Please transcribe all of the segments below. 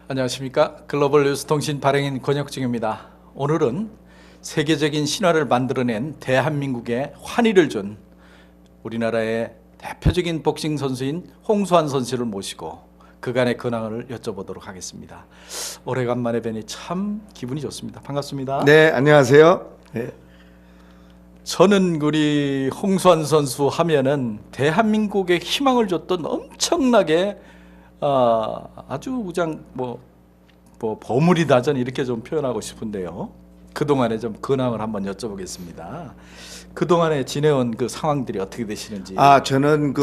안녕하십니까. 글로벌 뉴스 통신 발행인 권혁중입니다. 오늘은 세계적인 신화를 만들어낸 대한민국에 환희를 준 우리나라의 대표적인 복싱 선수인 홍수환 선수를 모시고 그간의 근황을 여쭤보도록 하겠습니다. 오래간만에 뵈니 참 기분이 좋습니다. 반갑습니다. 네, 안녕하세요. 네. 저는 우리 홍수환 선수 하면은 대한민국에 희망을 줬던 엄청나게 아주 그냥 보물이다 저는 이렇게 좀 표현하고 싶은데요. 그동안에 좀 근황을 한번 여쭤보겠습니다. 그동안에 지내온 그 상황들이 어떻게 되시는지. 저는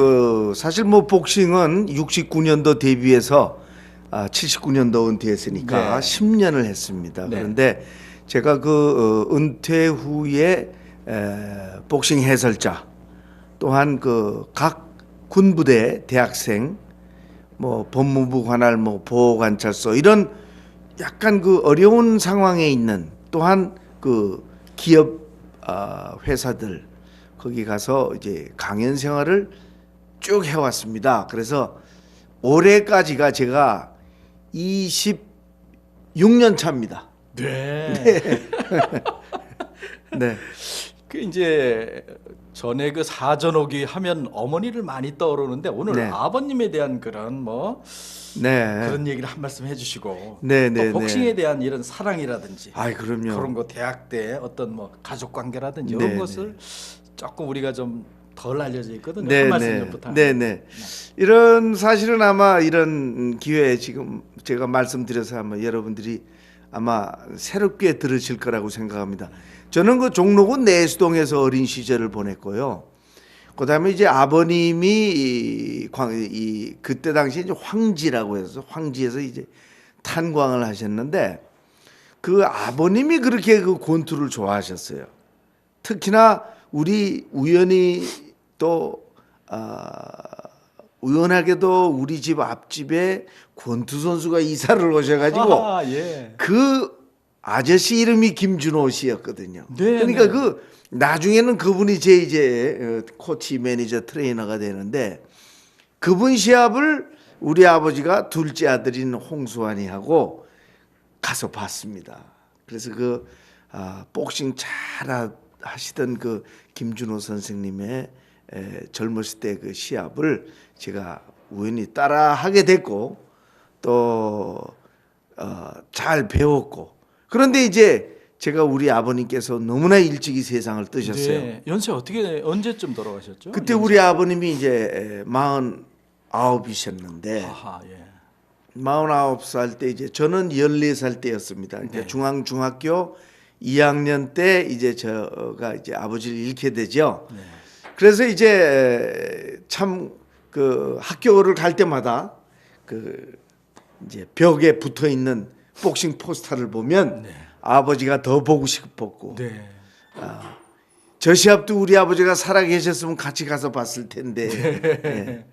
사실 복싱은 69년도 데뷔해서 79년도 은퇴했으니까 네. 10년을 했습니다. 네. 그런데 제가 은퇴 후에 복싱 해설자 또한 각 군부대 대학생 법무부 관할 보호관찰소 이런 약간 어려운 상황에 있는 또한 기업 회사들 거기 가서 이제 강연 생활을 쭉 해왔습니다. 그래서 올해까지가 제가 26년 차입니다. 네. 네. 이제 전에 사전오기 하면 어머니를 많이 떠오르는데 오늘 네. 아버님에 대한 그런 네. 그런 얘기를 한 말씀 해주시고 네, 또 네, 복싱에 대한 이런 사랑이라든지 그럼요. 그런 거 대학 때 어떤 가족 관계라든지 네, 이런 것을 조금 우리가 좀 덜 알려져 있거든요. 네, 한 말씀 네. 좀 부탁드립니다. 네, 네. 이런 사실은 아마 이런 기회에 지금 제가 말씀드려서 아마 여러분들이 아마 새롭게 들으실 거라고 생각합니다. 저는 종로구 내수동에서 어린 시절을 보냈고요. 그다음에 이제 아버님이 그때 당시 이제 황지라고 해서 황지에서 이제 탄광을 하셨는데 그 아버님이 그렇게 권투를 좋아하셨어요. 특히나 우리 우연히 또 우연하게도 우리 집 앞집에 권투 선수가 이사를 오셔가지고 예. 그 아저씨 이름이 김준호 씨였거든요. 네, 그러니까 나중에는 그분이 제 이제 코치 매니저 트레이너가 되는데 그분 시합을 우리 아버지가 둘째 아들인 홍수환이 하고 가서 봤습니다. 그래서 복싱 잘 하시던 김준호 선생님의 젊었을 때 시합을 제가 우연히 따라 하게 됐고 또 잘 배웠고 그런데 이제 제가 우리 아버님께서 너무나 일찍이 세상을 뜨셨어요. 네. 연세 언제쯤 돌아가셨죠? 그때 우리 아버님이 이제 49이셨는데 아하, 예. 49살 때 이제 저는 14살 때였습니다. 이제 네. 중학교 2학년 때 이제 제가 이제 아버지를 잃게 되죠. 네. 그래서 이제 참 학교를 갈 때마다 이제 벽에 붙어 있는 복싱 포스터를 보면 네. 아버지가 더 보고 싶었고 네. 저 시합도 우리 아버지가 살아 계셨으면 같이 가서 봤을 텐데. 네.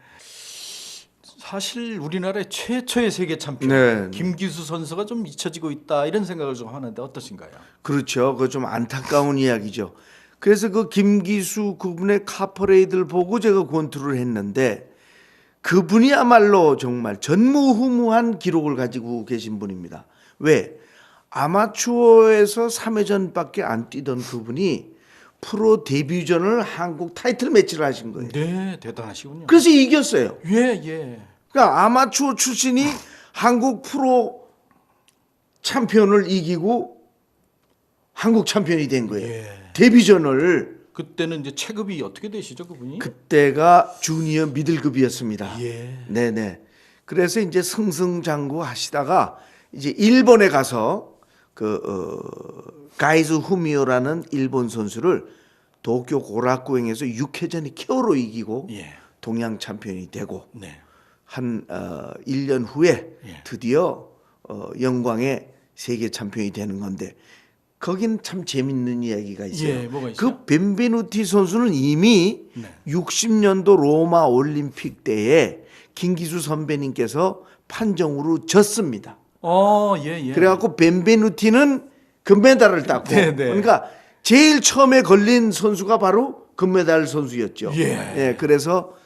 사실 우리나라의 최초의 세계 챔피언 네. 김기수 선수가 좀 잊혀지고 있다 이런 생각을 좀 하는데 어떠신가요? 그렇죠. 그거 좀 안타까운 이야기죠. 그래서 김기수 그분의 카퍼레이드를 보고 제가 권투를 했는데 그분이야말로 정말 전무후무한 기록을 가지고 계신 분입니다. 왜? 아마추어에서 3회전밖에 안 뛰던 그분이 프로 데뷔전을 한국 타이틀 매치를 하신 거예요. 네, 대단하시군요. 그래서 이겼어요. 예, 예. 그러니까 아마추어 출신이 한국 프로 챔피언을 이기고 한국 챔피언이 된 거예요. 예. 데뷔전을 그때는 이제 체급이 어떻게 되시죠, 그분이? 그때가 주니어 미들급이었습니다. 예. 네네. 그래서 이제 승승장구 하시다가 이제 일본에 가서 가이즈 후미오라는 일본 선수를 도쿄 고라쿠행에서 6회전이 KO로 이기고 예. 동양 챔피언이 되고 네. 한 1년 후에 예. 드디어 영광의 세계 챔피언이 되는 건데 거긴 참 재밌는 이야기가 있어요. 예, 뭐가 있어요? 그 벤베누티 선수는 이미 네. 60년도 로마 올림픽 때에 김기수 선배님께서 판정으로 졌습니다. 예, 예. 그래갖고 벤베누티는 금메달을 땄고 네, 네. 그러니까 제일 처음에 걸린 선수가 바로 금메달 선수였죠. 예. 그래서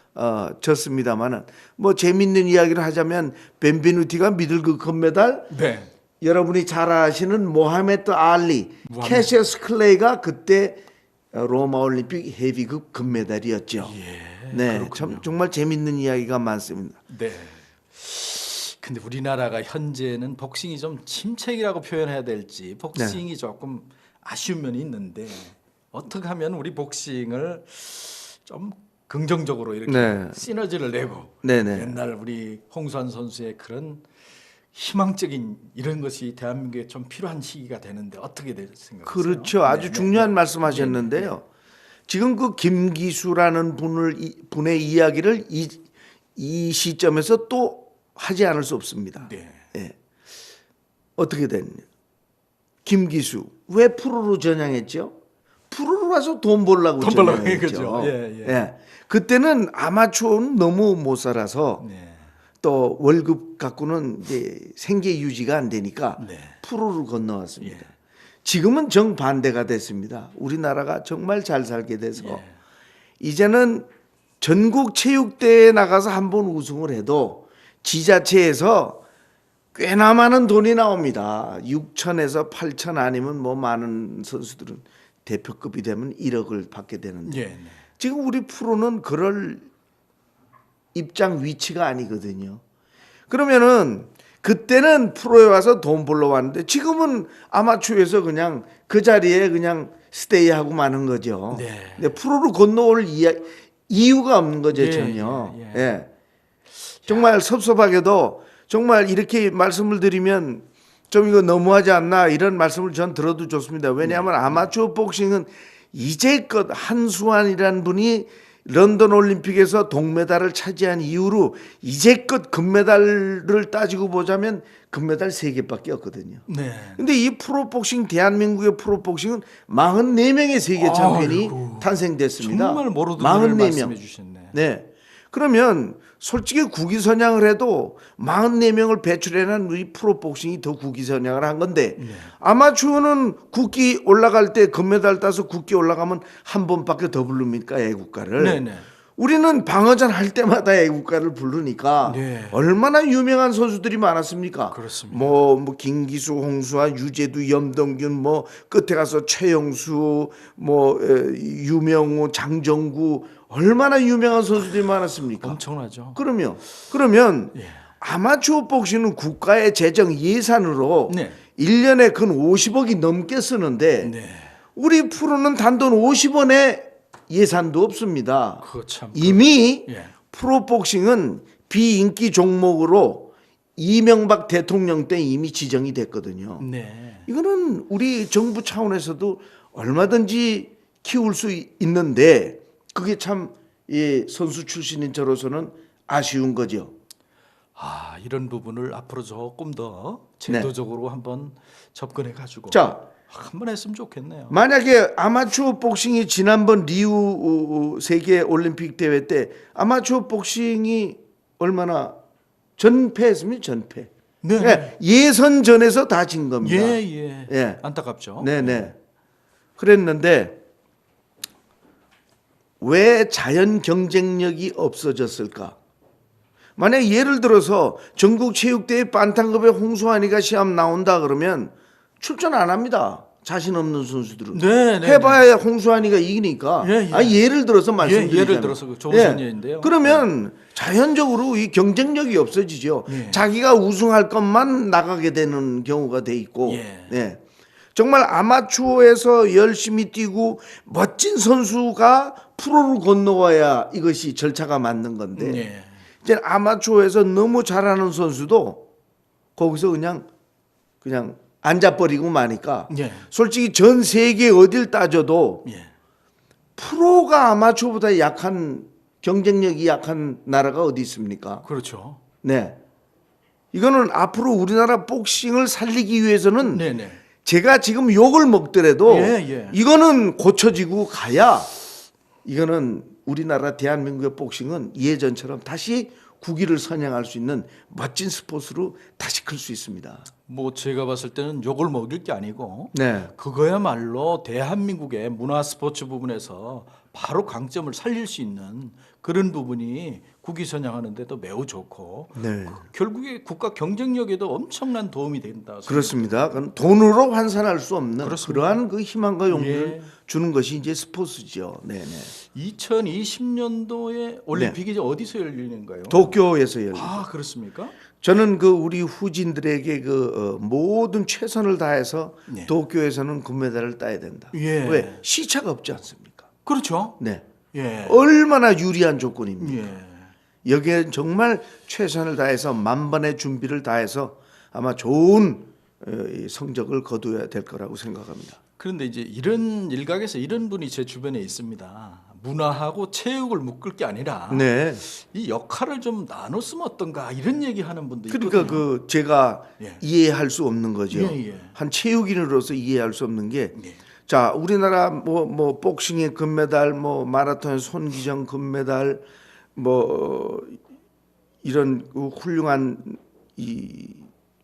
졌습니다만은 뭐 재밌는 이야기를 하자면 벤베누티가 미들 그 금메달 네. 여러분이 잘 아시는 모하메드 알리, 모하메드. 캐시어스 클레이가 그때 로마 올림픽 헤비급 금메달이었죠. 네, 그렇군요. 참 정말 재밌는 이야기가 많습니다. 네. 근데 우리나라가 현재는 복싱이 좀 침체기라고 표현해야 될지 복싱이 조금 아쉬운 면이 있는데 어떻게 하면 우리 복싱을 좀 긍정적으로 이렇게 네. 시너지를 내고 네네. 옛날 우리 홍수환 선수의 그런 희망적인 이런 것이 대한민국에 좀 필요한 시기가 되는데 어떻게 생각하세요? 그렇죠. 아주 네, 중요한 네. 말씀하셨는데요. 지금 그 김기수라는 분의 이야기를 이 시점에서 또 하지 않을 수 없습니다. 네. 예. 어떻게 됐냐? 김기수 왜 프로로 전향했죠? 프로로 와서 돈 벌려고 돈 벌려고, 전향했죠. 그죠. 예. 그때는 아마추어는 너무 못 살아서 네. 또 월급 갖고는 이제 생계 유지가 안 되니까 네. 프로로 건너왔습니다. 예. 지금은 정반대가 됐습니다. 우리나라가 정말 잘 살게 돼서 예. 이제는 전국 체육대회에 나가서 한번 우승을 해도 지자체에서 꽤나 많은 돈이 나옵니다. 6천에서 8천 아니면 뭐 많은 선수들은 대표급이 되면 1억을 받게 되는데 예. 네. 지금 우리 프로는 그럴 입장 위치가 아니거든요. 그러면은 그때는 프로에 와서 돈 벌러 왔는데 지금은 아마추어에서 그냥 그 자리에 그냥 스테이하고 마는 거죠. 네. 근데 프로로 건너올 이유가 없는 거죠. 예, 전혀. 예. 예. 정말 섭섭하게도 정말 이렇게 말씀을 드리면 좀 이거 너무하지 않나 이런 말씀을 전 들어도 좋습니다. 왜냐하면 아마추어 복싱은 이제껏 한수환이라는 분이 런던 올림픽에서 동메달을 차지한 이후로 이제껏 금메달을 따지고 보자면 금메달 3개밖에 없거든요. 네. 근데 이 프로복싱 대한민국의 프로복싱은 44명의 세계 챔피언이 아이고, 탄생됐습니다. 정말 모르던 분을 44명. 말씀해 주셨네. 네. 그러면 솔직히 국위선양을 해도 44명을 배출해낸 우리 프로복싱이 더 국위선양을 한 건데 아마추어는 국기 올라갈 때 금메달 따서 국기 올라가면 한 번밖에 더 부릅니까 애국가를. 네네. 우리는 방어전 할 때마다 애국가를 부르니까 네. 얼마나 유명한 선수들이 많았습니까? 그렇습니다. 뭐 김기수, 홍수환, 유재두, 염동균, 뭐 끝에 가서 최영수, 유명우, 장정구 얼마나 유명한 선수들이 많았습니까? 엄청나죠. 그러면 예. 아마추어 복싱은 국가의 재정 예산으로 네. 1년에 근 50억이 넘게 쓰는데 네. 우리 프로는 단돈 50원의 예산도 없습니다. 그거 참. 이미 예. 프로복싱은 비인기 종목으로 이명박 대통령 때 이미 지정이 됐거든요. 네. 이거는 우리 정부 차원에서도 얼마든지 키울 수 있는데 그게 참 선수 출신인 저로서는 아쉬운 거죠. 아, 이런 부분을 앞으로 조금 더 제도적으로 한번 접근해 가지고 자, 한번 했으면 좋겠네요. 만약에 아마추어 복싱이 지난번 리우 세계 올림픽 대회 때 아마추어 복싱이 얼마나 전패했습니까? 전패. 네. 네, 예선전에서 다 진 겁니다. 예. 예. 안타깝죠. 네네. 그랬는데 왜 자연 경쟁력이 없어졌을까? 만약 예를 들어서 전국체육대회 반탄급의 홍수환이가 시합 나온다 그러면 출전 안 합니다. 자신 없는 선수들은. 네. 해봐야 홍수환이가 이기니까. 예. 예를 들어서 말씀드리자면. 예를 들어서 좋은 선예인데요. 그러면 자연적으로 이 경쟁력이 없어지죠. 예. 자기가 우승할 것만 나가게 되는 경우가 돼 있고. 예. 네. 정말 아마추어에서 열심히 뛰고 멋진 선수가 프로로 건너와야 이것이 절차가 맞는 건데 예. 이제 아마추어에서 너무 잘하는 선수도 거기서 그냥 앉아버리고 마니까 예. 솔직히 전 세계 어딜 따져도 예. 프로가 아마추어보다 약한 경쟁력이 약한 나라가 어디 있습니까? 그렇죠. 네. 이거는 앞으로 우리나라 복싱을 살리기 위해서는 네네. 제가 지금 욕을 먹더라도 예. 이거는 고쳐지고 가야 이거는 우리나라 대한민국의 복싱은 예전처럼 다시 국위를 선양할 수 있는 멋진 스포츠로 다시 클 수 있습니다. 뭐 제가 봤을 때는 욕을 먹일 게 아니고 네. 그거야말로 대한민국의 문화 스포츠 부분에서 바로 강점을 살릴 수 있는 그런 부분이 국위 선양하는데도 매우 좋고 네. 결국에 국가 경쟁력에도 엄청난 도움이 된다. 그렇습니다. 그건 돈으로 환산할 수 없는 그렇습니다. 그러한 그 희망과 용기를 예. 주는 것이 이제 스포츠죠. 네, 네. 2020년도에 올림픽이 이제 어디서 열리는가요? 도쿄에서 열린. 아, 그렇습니까? 저는 그 우리 후진들에게 그 모든 최선을 다해서 네. 도쿄에서는 금메달을 따야 된다. 예. 왜? 시차가 없지 않습니까? 그렇죠. 네. 예. 얼마나 유리한 조건입니까? 예. 여기에 정말 최선을 다해서 만반의 준비를 다해서 아마 좋은 이 성적을 거둬야 될 거라고 생각합니다. 그런데 이제 이런 일각에서 이런 분이 제 주변에 있습니다. 문화하고 체육을 묶을 게 아니라 네. 이 역할을 좀 나눴으면 어떤가 이런 얘기하는 분도 그러니까 있거든요. 그 제가 예. 이해할 수 없는 거죠. 예, 예. 한 체육인으로서 이해할 수 없는 게 예. 자, 우리나라 뭐 복싱의 금메달, 뭐 마라톤의 손기정 금메달, 뭐 이런 훌륭한 이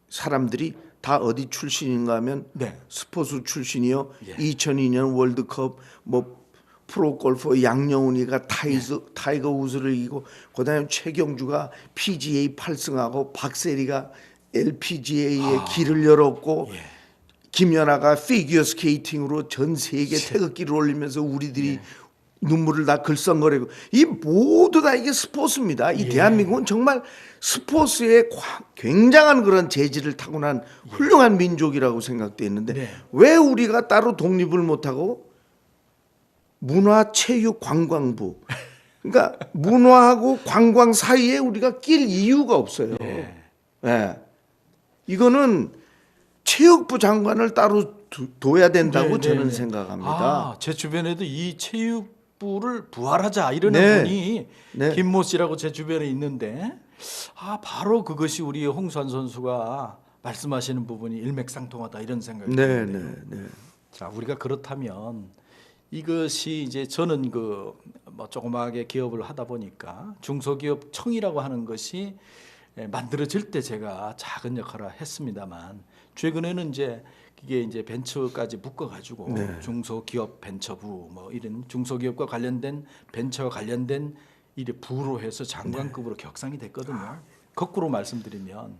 사람들이 다 어디 출신인가 하면 네. 스포츠 출신이요. 예. 2002년 월드컵 뭐 프로 골퍼 양영훈이가 타이거 우즈를 이기고 그다음에 최경주가 PGA 8승하고 박세리가 LPGA의 길을 열었고 예. 김연아가 피겨 스케이팅으로 전 세계 태극기를 올리면서 우리들이 눈물을 다 글썽거리고 이 모두 다 이게 스포츠입니다. 이 대한민국은 정말 스포츠에 굉장한 그런 재질을 타고난 훌륭한 민족이라고 생각돼 있는데 네. 왜 우리가 따로 독립을 못하고 문화체육관광부 그러니까 문화하고 관광 사이에 우리가 낄 이유가 없어요. 예. 이거는 체육부 장관을 따로 둬야 된다고 네, 저는 네, 네. 생각합니다. 아, 제 주변에도 이 체육부를 부활하자 이러는 네. 분이 네. 김모 씨라고 제 주변에 있는데 아 바로 그것이 우리 홍수환 선수가 말씀하시는 부분이 일맥상통하다 이런 생각이 네, 드는데요. 네, 네. 자, 우리가 그렇다면 이것이 이제 저는 그 뭐 조그마하게 기업을 하다 보니까 중소기업청이라고 하는 것이 만들어질 때 제가 작은 역할을 했습니다만 최근에는 이게 이제 벤처까지 묶어가지고 중소기업 벤처부 뭐 이런 중소기업과 관련된 벤처와 관련된 일에 부로 해서 장관급으로 격상이 됐거든요. 거꾸로 말씀드리면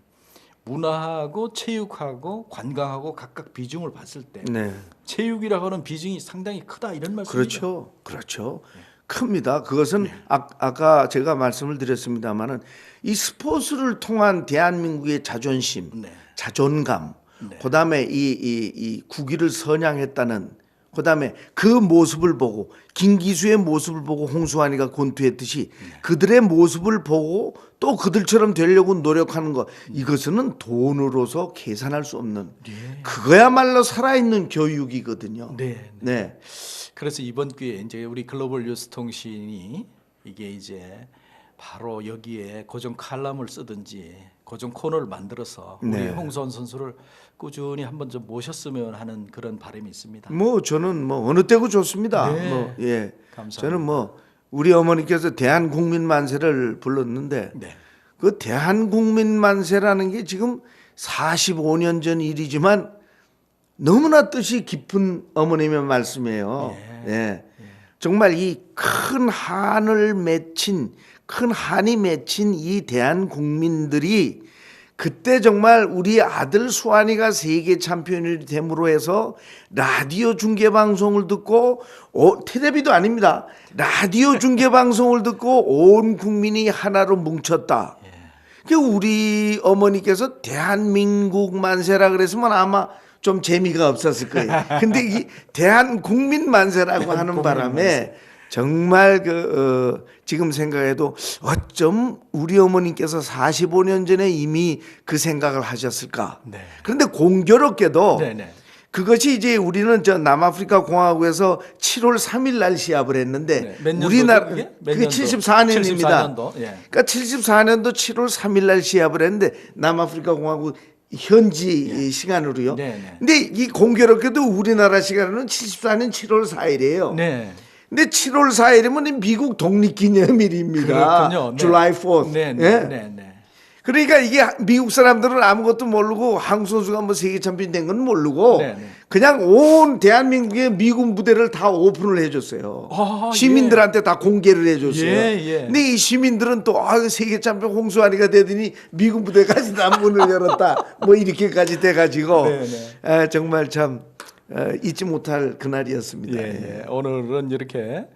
문화하고 체육하고 관광하고 각각 비중을 봤을 때 네. 체육이라고 하는 비중이 상당히 크다 이런 말씀이죠. 그렇죠. 큽니다. 그것은 아까 제가 말씀을 드렸습니다마는 이 스포츠를 통한 대한민국의 자존심, 네. 자존감, 네. 그다음에 이 국위를 선양했다는 그다음에 그 모습을 보고 김기수의 모습을 보고 홍수환이가 권투했듯이 그들의 모습을 보고 또 그들처럼 되려고 노력하는 것 이것은 돈으로서 계산할 수 없는 그거야말로 살아있는 교육이거든요. 네. 네. 그래서 이번 기회에 이제 우리 글로벌 뉴스 통신이 이게 이제 바로 여기에 고정 칼럼을 쓰든지 고정 코너를 만들어서 우리 네. 홍수환 선수를 꾸준히 한번 좀 모셨으면 하는 그런 바람이 있습니다. 뭐 저는 뭐 어느 때고 좋습니다. 네. 뭐 예. 감사합니다. 저는 뭐 우리 어머니께서 대한국민 만세를 불렀는데 네. 그 대한국민 만세라는 게 지금 45년 전 일이지만 너무나 뜻이 깊은 어머님의 말씀이에요. 예. 정말 이 큰 한을 맺힌 큰 한이 맺힌 이 대한국민들이 그때 정말 우리 아들 수환이가 세계 챔피언이 됨으로 해서 라디오 중계 방송을 듣고 텔레비도 아닙니다. 라디오 중계 방송을 듣고 온 국민이 하나로 뭉쳤다. 그 우리 어머니께서 대한민국 만세라 그랬으면 아마 좀 재미가 없었을 거예요. 근데 이 대한국민 만세라고 하는 바람에 정말 지금 생각해도 어쩜 우리 어머니께서 45년 전에 이미 그 생각을 하셨을까. 네. 그런데 공교롭게도 네네. 그것이 이제 우리는 저 남아프리카 공화국에서 7월 3일 날 시합을 했는데 네. 몇 년도죠, 우리나라 그게? 몇 그게 년도? 74년입니다. 74년도. 예. 그러니까 74년도 7월 3일 날 시합을 했는데 남아프리카 공화국 현지 시간으로요. 네, 네. 근데 이 공교롭게도 우리나라 시간으로는 74년 7월 4일이에요. 네. 근데 7월 4일이면 미국 독립기념일입니다. 그렇군요. 네. July 4th. 네, 네, 예? 네, 네. 그러니까 이게 미국 사람들은 아무것도 모르고 한국 선수가 뭐 세계 챔피언 된 건 모르고 네, 네. 그냥 온 대한민국의 미군 부대를 다 오픈을 해줬어요. 아, 시민들한테 다 공개를 해줬어요. 예, 예. 근데 이 시민들은 또 세계 챔피언 홍수아리가 되더니 미군 부대까지 다 문을 열었다. 뭐 이렇게까지 돼가지고 네, 네. 정말 참 잊지 못할 그날이었습니다. 예, 예. 오늘은 이렇게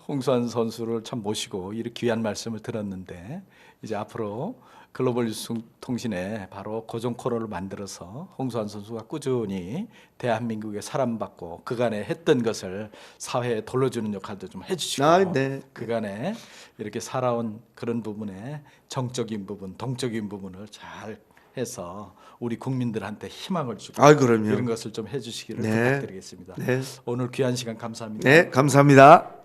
홍수환 선수를 참 모시고 이렇게 귀한 말씀을 들었는데 이제 앞으로 글로벌 뉴스 통신에 바로 고정 코너를 만들어서 홍수환 선수가 꾸준히 대한민국에 사랑받고 그간에 했던 것을 사회에 돌려주는 역할도 좀 해주시고 네. 그간에 이렇게 살아온 그런 부분에 정적인 부분, 동적인 부분을 잘 해서 우리 국민들한테 희망을 주고 그럼요. 이런 것을 좀 해주시기를 네. 부탁드리겠습니다. 네. 오늘 귀한 시간 감사합니다. 네, 감사합니다.